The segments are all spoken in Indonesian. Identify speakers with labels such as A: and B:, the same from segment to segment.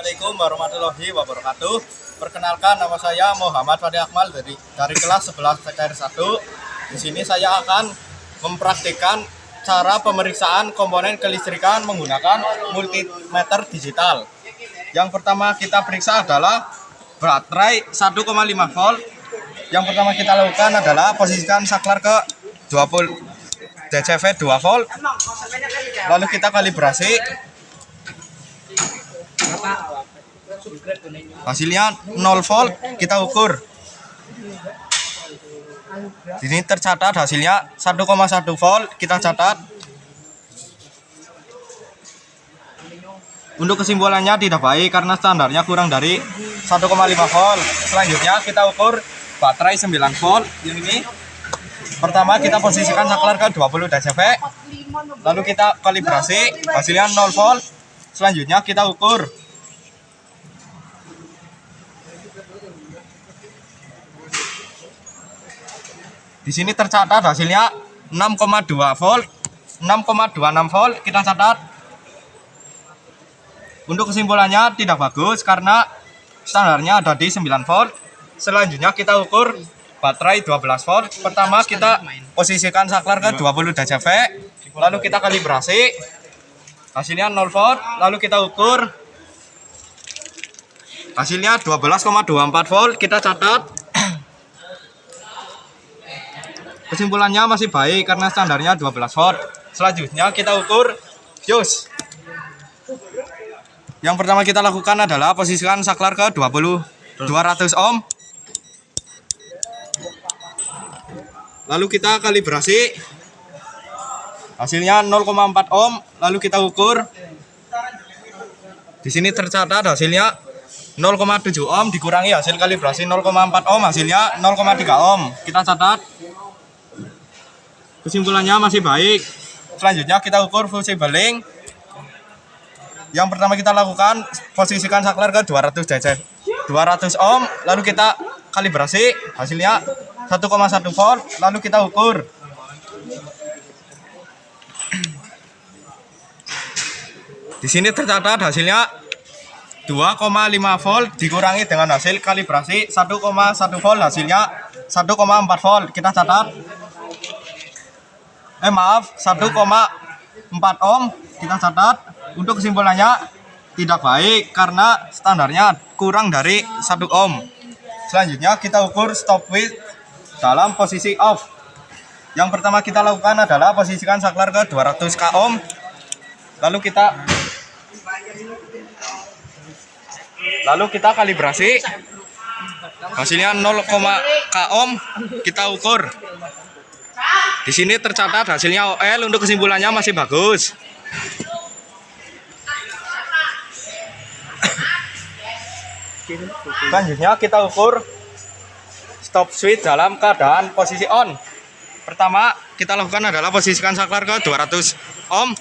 A: Assalamualaikum warahmatullahi wabarakatuh. Perkenalkan, nama saya Muhammad Fadil Akmal dari kelas 11 TKR 1. Di sini saya akan mempraktikkan cara pemeriksaan komponen kelistrikan menggunakan multimeter digital. Yang pertama kita periksa adalah baterai 1,5 volt. Yang pertama kita lakukan adalah posisikan saklar ke 20 DCV 2 volt. Lalu kita kalibrasi. Hasilnya 0 volt, kita ukur. Ini tercatat hasilnya 1,1 volt, kita catat. Untuk kesimpulannya tidak baik karena standarnya kurang dari 1,5 volt. Selanjutnya kita ukur baterai 9 volt yang ini. Pertama kita posisikan saklar ke 20 DCV. Lalu kita kalibrasi, hasilnya 0 volt. Selanjutnya kita ukur. Di sini tercatat hasilnya 6,2 volt, 6,26 volt, kita catat. Untuk kesimpulannya tidak bagus karena standarnya ada di 9 volt. Selanjutnya kita ukur baterai 12 volt. Pertama kita posisikan saklar ke 20 DCV, lalu kita kalibrasi. Hasilnya 0 volt, lalu kita ukur. Hasilnya 12,24 volt, kita catat. Kesimpulannya masih baik karena standarnya 12 volt. Selanjutnya kita ukur fuse. Yang pertama kita lakukan adalah posisikan saklar ke 200 ohm. Lalu kita kalibrasi. Hasilnya 0,4 ohm, lalu kita ukur. Di sini tercatat hasilnya 0,7 ohm dikurangi hasil kalibrasi 0,4 ohm, hasilnya 0,3 ohm. Kita catat. Kesimpulannya masih baik. Selanjutnya kita ukur fusible link. Yang pertama kita lakukan posisikan saklar ke 200 ohm, lalu kita kalibrasi. Hasilnya 1,1 volt, lalu kita ukur. Di sini tercatat hasilnya 2,5 volt dikurangi dengan hasil kalibrasi 1,1 volt, hasilnya 1,4 volt. Kita catat. 1,4 ohm, kita catat. Untuk kesimpulannya tidak baik karena standarnya kurang dari 1 ohm. Selanjutnya kita ukur stop switch dalam posisi off. Yang pertama kita lakukan adalah posisikan saklar ke 200 ohm. Lalu kita kalibrasi. Hasilnya 0, ohm, kita ukur. Di sini tercatat hasilnya OL. Untuk kesimpulannya masih bagus. Selanjutnya kita ukur stop switch dalam keadaan posisi on. Pertama kita lakukan adalah posisikan saklar ke 200 ohm.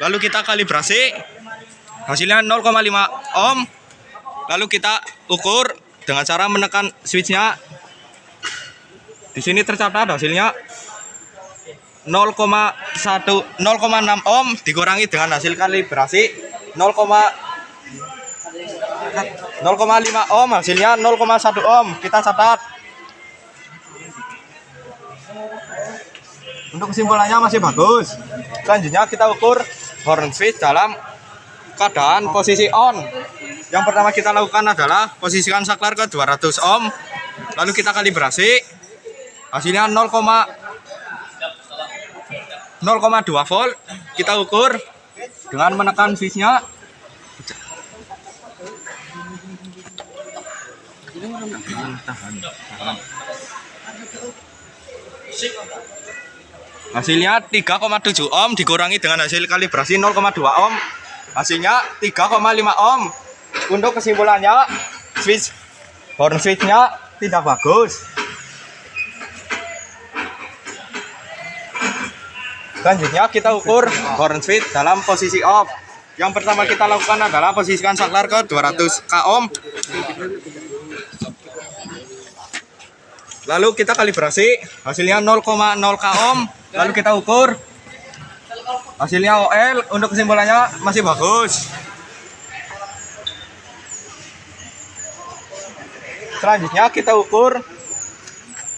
A: Lalu kita kalibrasi. Hasilnya 0,5 ohm. Lalu kita ukur dengan cara menekan switchnya. Di sini tercatat hasilnya 0,6 ohm dikurangi dengan hasil kalibrasi 0,5 ohm, hasilnya 0,1 ohm. Kita catat. Untuk kesimpulannya masih bagus. Selanjutnya kita ukur horn switch dalam keadaan posisi on. Yang pertama kita lakukan adalah posisikan saklar ke 200 ohm, lalu kita kalibrasi. Hasilnya 0,2 volt. Kita ukur dengan menekan switchnya. Hasilnya 3,7 ohm dikurangi dengan hasil kalibrasi 0,2 ohm. Hasilnya 3,5 ohm. Untuk kesimpulannya horn switchnya tidak bagus. Selanjutnya kita ukur horn switch dalam posisi off. Yang pertama kita lakukan adalah posisikan saklar ke 200 ohm. Lalu kita kalibrasi, hasilnya 0,0 ohm. Lalu kita ukur. Hasilnya OL, untuk kesimpulannya masih bagus. Selanjutnya kita ukur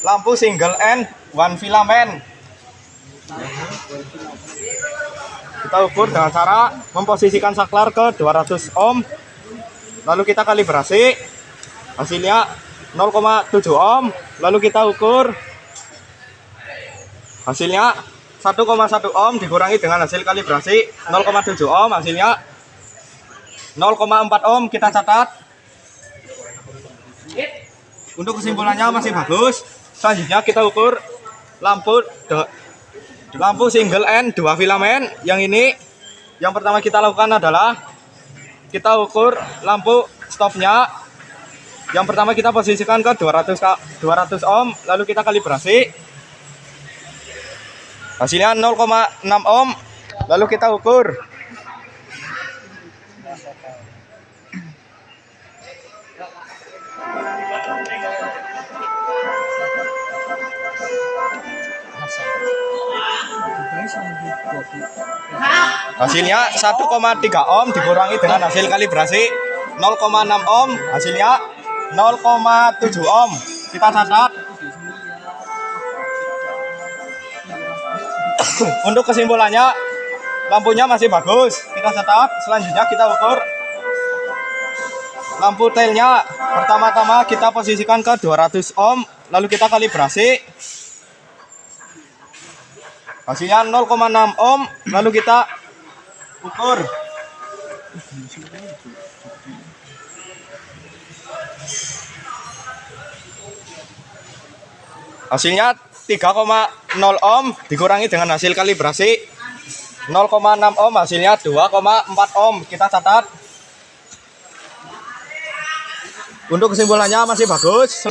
A: lampu single end one filament. Kita ukur dengan cara memposisikan saklar ke 200 ohm, lalu kita kalibrasi, hasilnya 0,7 ohm, lalu kita ukur hasilnya 1,1 ohm dikurangi dengan hasil kalibrasi 0,7 ohm, hasilnya 0,4 ohm, kita catat. Untuk kesimpulannya masih bagus. Selanjutnya kita ukur lampu single end 2 filament. Yang ini yang pertama kita lakukan adalah kita ukur lampu stopnya. Yang pertama kita posisikan ke 200 ohm, lalu kita kalibrasi, hasilnya 0,6 ohm, lalu kita ukur hasilnya 1,3 ohm dikurangi dengan hasil kalibrasi 0,6 ohm, hasilnya 0,7 ohm, kita catat. Untuk kesimpulannya lampunya masih bagus, kita catat. Selanjutnya kita ukur lampu tailnya. Pertama-tama kita posisikan ke 200 ohm, lalu kita kalibrasi, hasilnya 0,6 ohm, lalu kita ukur hasilnya 3,0 ohm dikurangi dengan hasil kalibrasi 0,6 ohm, hasilnya 2,4 ohm, kita catat. Untuk kesimpulannya masih bagus.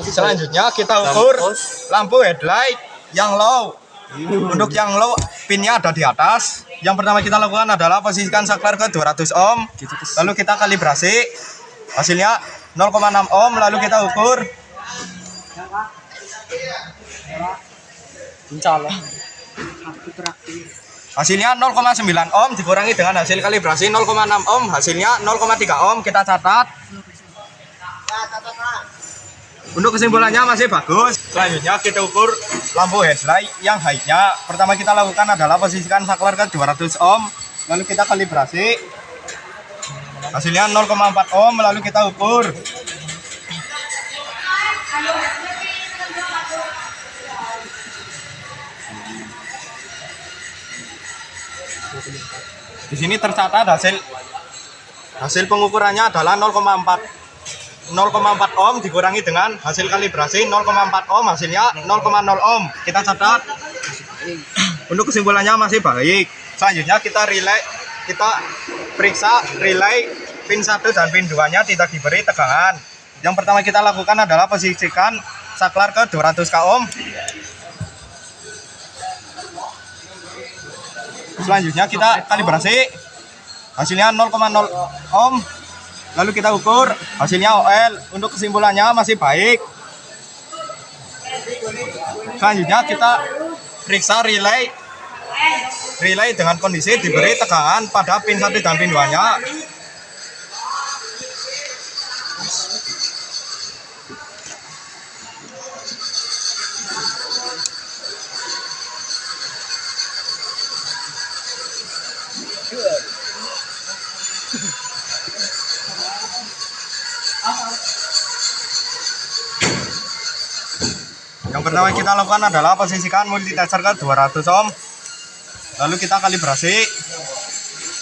A: Selanjutnya kita ukur lampu headlight yang low. Untuk yang low, pinnya ada di atas. Yang pertama kita lakukan adalah posisikan saklar ke 200 ohm, lalu kita kalibrasi, hasilnya 0,6 ohm, lalu kita ukur hasilnya 0,9 ohm dikurangi dengan hasil kalibrasi 0,6 ohm, hasilnya 0,3 ohm, kita catat. Untuk kesimpulannya masih bagus. Selanjutnya kita ukur lampu headlight yang high-nya. Pertama kita lakukan adalah posisikan saklar ke 200 ohm, lalu kita kalibrasi, hasilnya 0,4 ohm, lalu kita ukur di sini tercatat hasil pengukurannya adalah 0,4 ohm dikurangi dengan hasil kalibrasi 0,4 ohm, hasilnya 0,0 ohm, kita catat. Untuk kesimpulannya masih baik. Selanjutnya kita periksa relay pin 1 dan pin 2 nya tidak diberi tegangan. Yang pertama kita lakukan adalah posisikan saklar ke 200 ohm. Selanjutnya kita kalibrasi, hasilnya 0,0 ohm, lalu kita ukur hasilnya OL. Untuk kesimpulannya masih baik. Selanjutnya kita periksa relay dengan kondisi diberi tegangan pada pin 1 dan pin 2 nya. Yang pertama kita lakukan adalah posisikan multitester ke 200 ohm, lalu kita kalibrasi,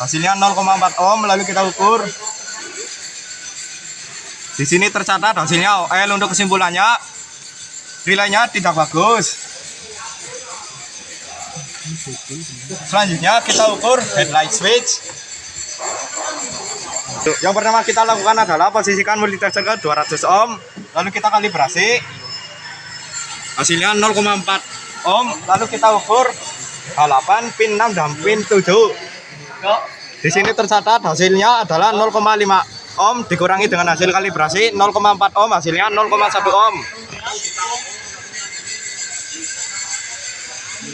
A: hasilnya 0,4 ohm, lalu kita ukur. Di sini tercatat hasilnya OL. Untuk kesimpulannya relaynya tidak bagus. Selanjutnya kita ukur headlight switch. Yang pertama kita lakukan adalah posisikan multitester ke 200 ohm, lalu kita kalibrasi, hasilnya 0,4 ohm, lalu kita ukur H8, pin 6 dan pin 7. Di sini tercatat hasilnya adalah 0,5 ohm dikurangi dengan hasil kalibrasi 0,4 ohm, hasilnya 0,1 ohm.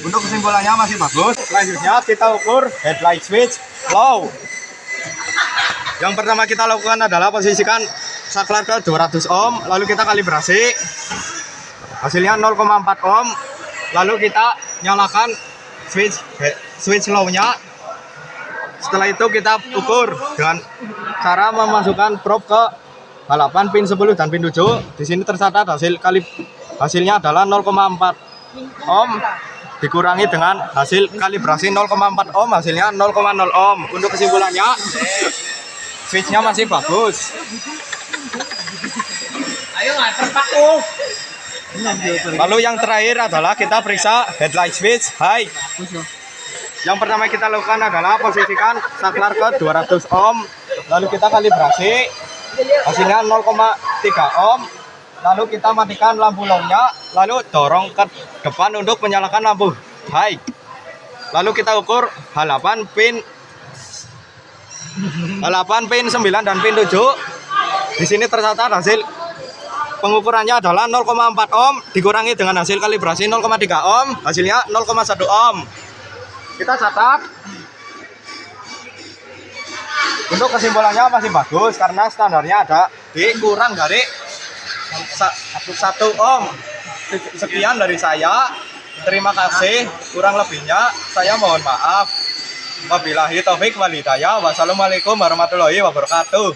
A: Untuk kesimpulannya masih bagus. Selanjutnya kita ukur headlight switch low. Yang pertama kita lakukan adalah posisikan saklar ke 200 ohm, lalu kita kalibrasi. Hasilnya 0,4 ohm. Lalu kita nyalakan switch low-nya. Setelah itu kita ukur dengan cara memasukkan probe ke balapan pin 10 dan pin 7. Di sini tercatat hasilnya adalah 0,4 ohm dikurangi dengan hasil kalibrasi 0,4 ohm, hasilnya 0,0 ohm. Untuk kesimpulannya switchnya masih bagus.
B: Ayo nganter Pak. Oh.
A: Lalu yang terakhir adalah kita periksa headlight switch high. Yang pertama kita lakukan adalah posisikan saklar ke 200 ohm, lalu kita kalibrasi. Hasilnya 0,3 ohm. Lalu kita matikan lampu low-nya, lalu dorong ke depan untuk menyalakan lampu high. Lalu kita ukur H8 pin 9 dan pin 7. Di sini tercatat hasil pengukurannya adalah 0,4 ohm dikurangi dengan hasil kalibrasi 0,3 ohm, hasilnya 0,1 ohm. Kita catat. Untuk kesimpulannya masih bagus karena standarnya ada kurang dari 1 ohm. Sekian dari saya. Terima kasih. Kurang lebihnya saya mohon maaf. Wabillahi taufik wal hidayah. Wassalamualaikum warahmatullahi wabarakatuh.